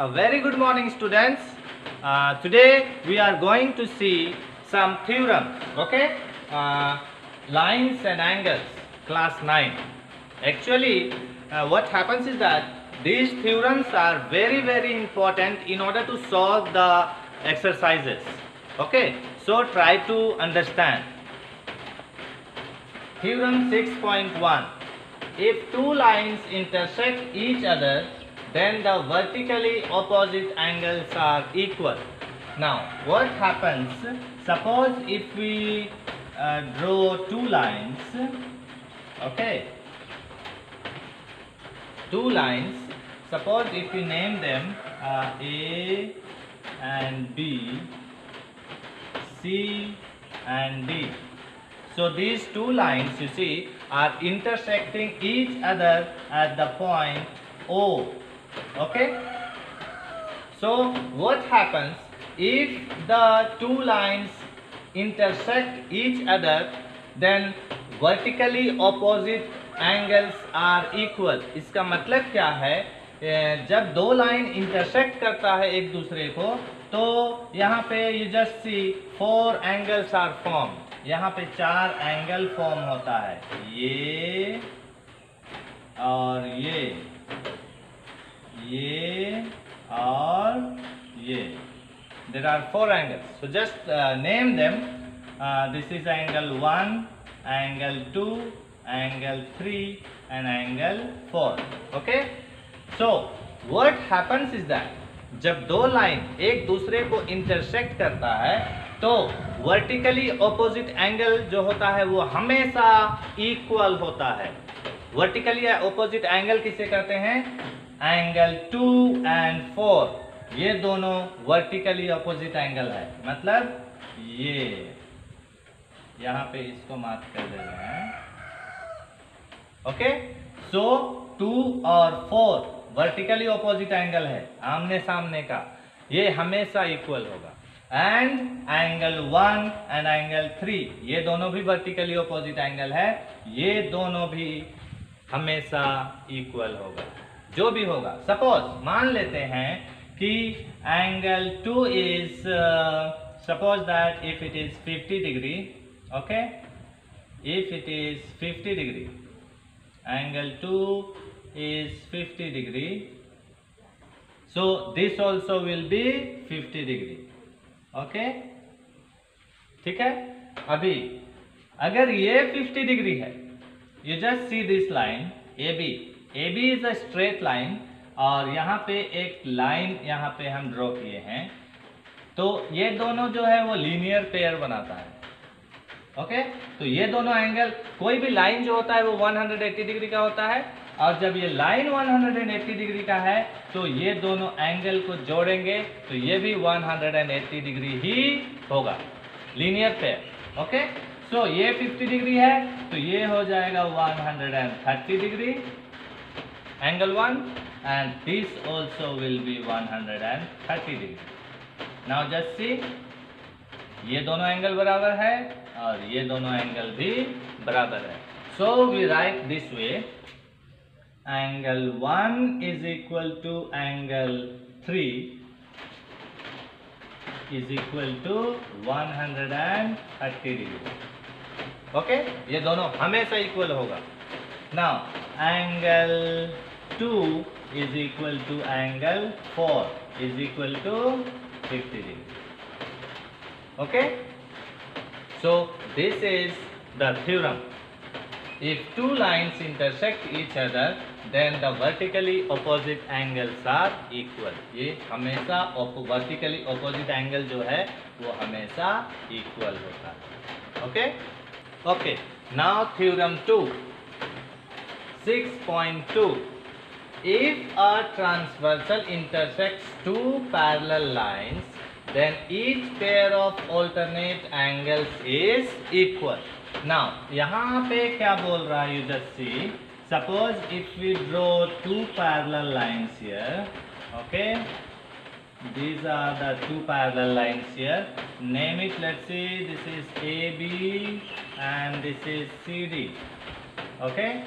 A very good morning, students. Today we are going to see some theorems. Okay, lines and angles, class 9. Actually, what happens is that these theorems are very important in order to solve the exercises. Okay, so try to understand. Theorem 6.1. If two lines intersect each other, then the vertically opposite angles are equal. Now, what happens? Suppose if we draw two lines, okay, two lines. Suppose if we name them A and B, C and D. So these two lines, you see, are intersecting each other at the point O. Okay. So what happens if the two lines intersect each other? Then vertically opposite angles are equal. इसका मतलब क्या है? जब दो line intersect करता है एक दूसरे को, तो यहाँ पे you just see four angles are formed. यहाँ पे चार एंगल फॉर्म होता है, ये और ये और ये. There are four angles. So just name them. This is angle 1, angle 2, angle 3 and angle 4. Okay. So what happens is that जब दो लाइन एक दूसरे को इंटरसेक्ट करता है, तो वर्टिकली ऑपोजिट एंगल जो होता है वो हमेशा इक्वल होता है. वर्टिकली ऑपोजिट एंगल किसे कहते हैं? एंगल 2 एंड 4, ये दोनों वर्टिकली ऑपोजिट एंगल है. मतलब ये यहाँ पे इसको मार्क कर दे रहे हैं. ओके, सो 2 और 4 वर्टिकली ऑपोजिट एंगल है, आमने सामने का, ये हमेशा इक्वल होगा. एंड एंगल 1 एंड एंगल 3, ये दोनों भी वर्टिकली ऑपोजिट एंगल है, ये दोनों भी हमेशा इक्वल होगा. जो भी होगा, सपोज मान लेते हैं कि angle 2 is, suppose that if it is 50 degree. Okay, if it is 50 degree, angle 2 is 50 degree, so this also will be 50 degree. okay, ठीक है. अभी अगर ये 50 डिग्री है, you just see this line AB. AB is a straight line, और यहाँ पे एक लाइन यहाँ पे हम ड्रॉ किए हैं, तो ये दोनों जो है वो लीनियर पेयर बनाता है. ओके, तो ये दोनों एंगल, कोई भी लाइन जो होता है वो 180 डिग्री का होता है, और जब ये लाइन 180 डिग्री का है तो ये दोनों एंगल को जोड़ेंगे तो ये भी 180 डिग्री ही होगा, लीनियर पेयर. ओके, सो ये 50 डिग्री है तो ये हो जाएगा 130 degree angle 1, and this also will be 130 degree. Now just see, ये दोनों एंगल बराबर है और ये दोनों एंगल भी बराबर है. So we write this way, angle 1 is equal to angle 3 is equal to 130 degree. Okay, ये दोनों हमेशा इक्वल होगा. Now angle 2 is equal to angle 4 is equal to 50 degree. Okay, so this is the theorem. If two lines intersect each other, then the vertically opposite angles are equal. ये हमेशा vertically opposite angle जो है वो हमेशा equal होता है. Okay? Okay. Now theorem 2. 6.2. If a transversal intersects two parallel lines, then each pair of alternate angles is equal. Now यहाँ पे क्या बोल रहा है? You just see, suppose if we draw two parallel lines here. Okay, these are the two parallel lines here. Name it. Let's see, this is AB and this is CD. Okay,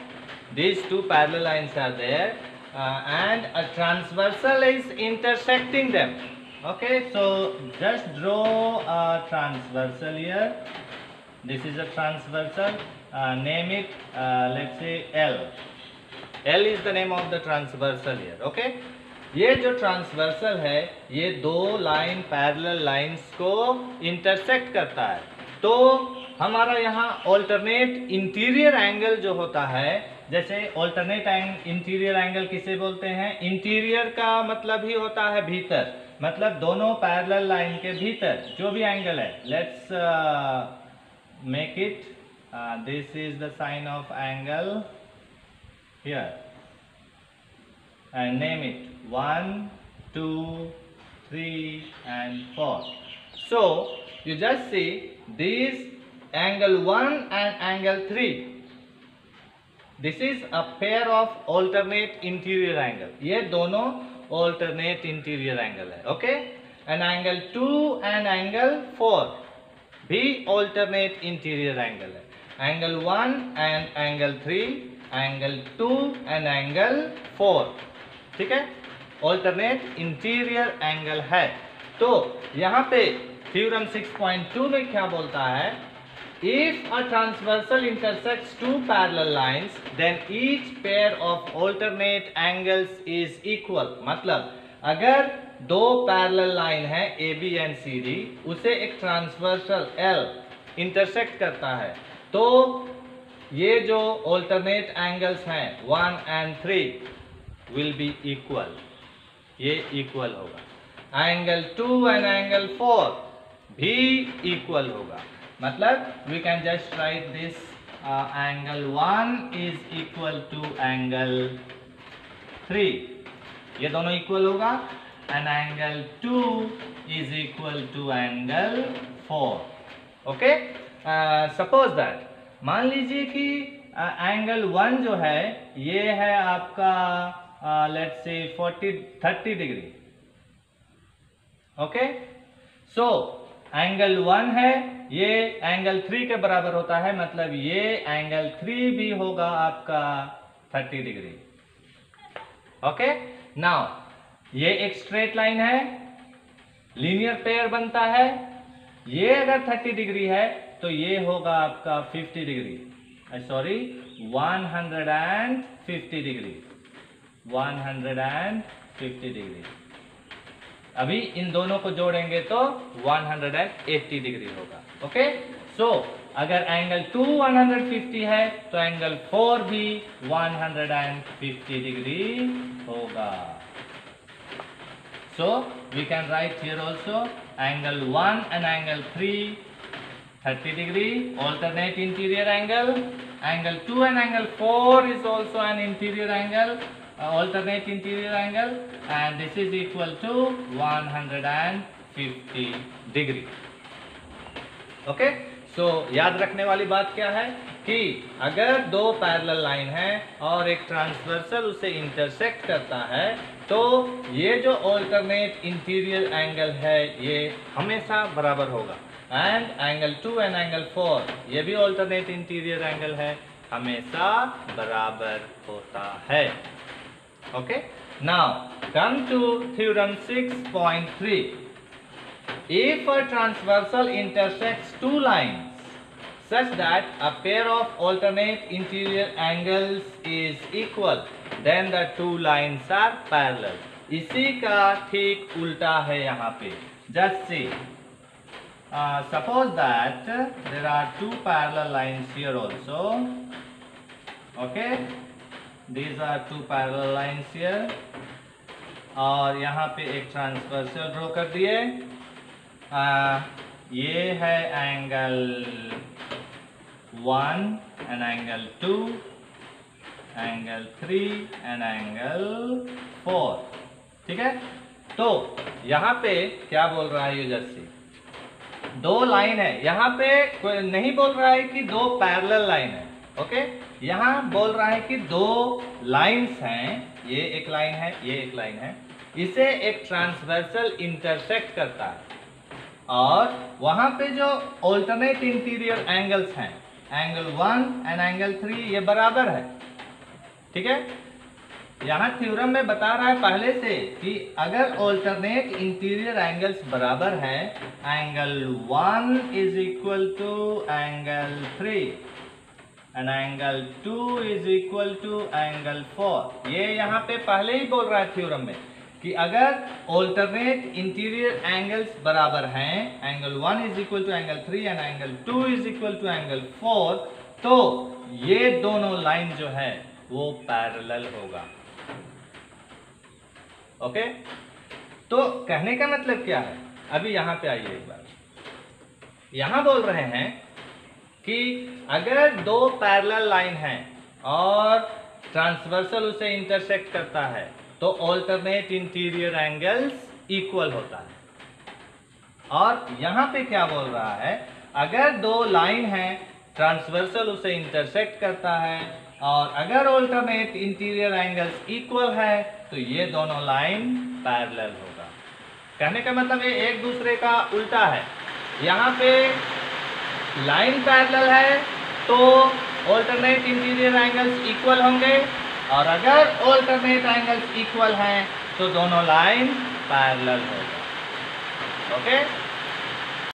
these two parallel lines are there, and a transversal is intersecting them. Okay, so just draw a transversal here. This is a transversal. Name it, let's say L. L is the name of the transversal here. Okay, ये जो transversal है ये दो line parallel lines को intersect करता है। तो हमारा यहाँ ऑल्टरनेट इंटीरियर एंगल जो होता है, जैसे ऑल्टरनेट इंटीरियर एंगल किसे बोलते हैं? इंटीरियर का मतलब ही होता है भीतर, मतलब दोनों पैरेलल लाइन के भीतर जो भी एंगल है। Let's make it, this is the sign of angle here and name it 1, 2, 3 and 4. So you just see these angle 1 and angle 3. This is a pair of alternate interior angle. ये दोनों alternate interior angle है. Okay? And angle 2 and angle 4 भी alternate interior angle है. Angle 1 and angle 3, angle 2 and angle 4. ठीक है, alternate interior angle है। तो यहाँ पे थ्योरम 6.2 में क्या बोलता है? If a transversal intersects two parallel lines then each pair of alternate angles is equal. मतलब अगर दो पैरेलल लाइन है A B and C D, उसे एक ट्रांसवर्सल एल इंटरसेक्ट करता है, तो ये जो ऑल्टरनेट एंगल्स हैं 1 and 3 will be equal, ये equal होगा। एंगल 2 and एंगल 4 भी equal होगा। मतलब we can just write this, angle 1 is equal to angle 3, ये दोनों equal होगा, and angle 2 is equal to angle 4. Okay? Suppose that, मान लीजिए कि एंगल 1 जो है ये है आपका let's say 30 degree. Okay, so angle 1 है, ये एंगल 3 के बराबर होता है, मतलब ये एंगल 3 भी होगा आपका 30 डिग्री। ओके, नाउ ये एक स्ट्रेट लाइन है, लीनियर पेयर बनता है। ये अगर 30 डिग्री है तो ये होगा आपका 50 डिग्री, सॉरी 150 डिग्री, 150 डिग्री। अभी इन दोनों को जोड़ेंगे तो 180 डिग्री होगा। ओके, सो अगर एंगल 2 150 है तो एंगल 4 भी 150 डिग्री होगा। So we can write here also angle 1 and angle 3 30 degree, alternate interior angle. Angle 2 and angle 4 is also an interior angle, alternate interior angle, and this is equal to 150 degree. Okay, so याद रखने वाली बात क्या है कि अगर दो parallel line है और एक ट्रांसवर्सल उसे इंटरसेक्ट करता है, तो ये जो ऑल्टरनेट इंटीरियर एंगल है ये हमेशा बराबर होगा। एंड एंगल 2 and एंगल 4 ये भी ऑल्टरनेट इंटीरियर एंगल है, हमेशा बराबर होता है। Okay, now come to theorem 6.3। If a transversal intersects two lines such that a pair of alternate interior angles is equal, then the two lines are parallel. इसी का ठीक उल्टा है यहाँ पे। Just see, suppose that there are two parallel lines here also. Okay, these are two parallel lines here. और यहाँ पे एक ट्रांसवर्सल ड्रॉ कर दिए। ये है angle 1 and angle 2, angle 3 and angle 4। ठीक है, तो यहाँ पे क्या बोल रहा है यूजर्सी? दो लाइन है, यहाँ पे कोई नहीं बोल रहा है कि दो पैरेलल लाइन है। ओके, यहाँ बोल रहा है कि दो लाइंस हैं, ये एक लाइन है, ये एक लाइन है, इसे एक ट्रांसवर्सल इंटरसेक्ट करता है। और वहां पे जो ऑल्टरनेट इंटीरियर एंगल्स हैं, एंगल 1 and एंगल 3 ये बराबर है। ठीक है, यहाँ थ्योरम में बता रहा है पहले से कि अगर ऑल्टरनेट इंटीरियर एंगल्स बराबर हैं, angle 1 is equal to angle 3 and angle 2 is equal to angle 4। ये यहाँ पे पहले ही बोल रहा है थ्योरम में कि अगर ऑल्टरनेट इंटीरियर एंगल्स बराबर हैं, angle 1 is equal to angle 3 and angle 2 is equal to angle 4, तो ये दोनों लाइन जो है वो पैरेलल होगा। ओके, तो कहने का मतलब क्या है? अभी यहां पे आइए एक बार। यहां बोल रहे हैं कि अगर दो पैरेलल लाइन हैं और ट्रांसवर्सल उसे इंटरसेक्ट करता है तो ऑल्टरनेट इंटीरियर एंगल्स इक्वल होता है। और यहां पे क्या बोल रहा है? अगर दो लाइन हैं, ट्रांसवर्सल उसे इंटरसेक्ट करता है और अगर ऑल्टरनेट इंटीरियर एंगल्स इक्वल है तो ये दोनों लाइन पैरेलल होगा। कहने का मतलब ये एक दूसरे का उल्टा है। यहाँ पे लाइन पैरेलल है तो ऑल्टरनेट इंटीरियर एंगल्स इक्वल होंगे, और अगर ऑल्टरनेट एंगल्स इक्वल हैं तो दोनों लाइन पैरेलल होगा। ओके।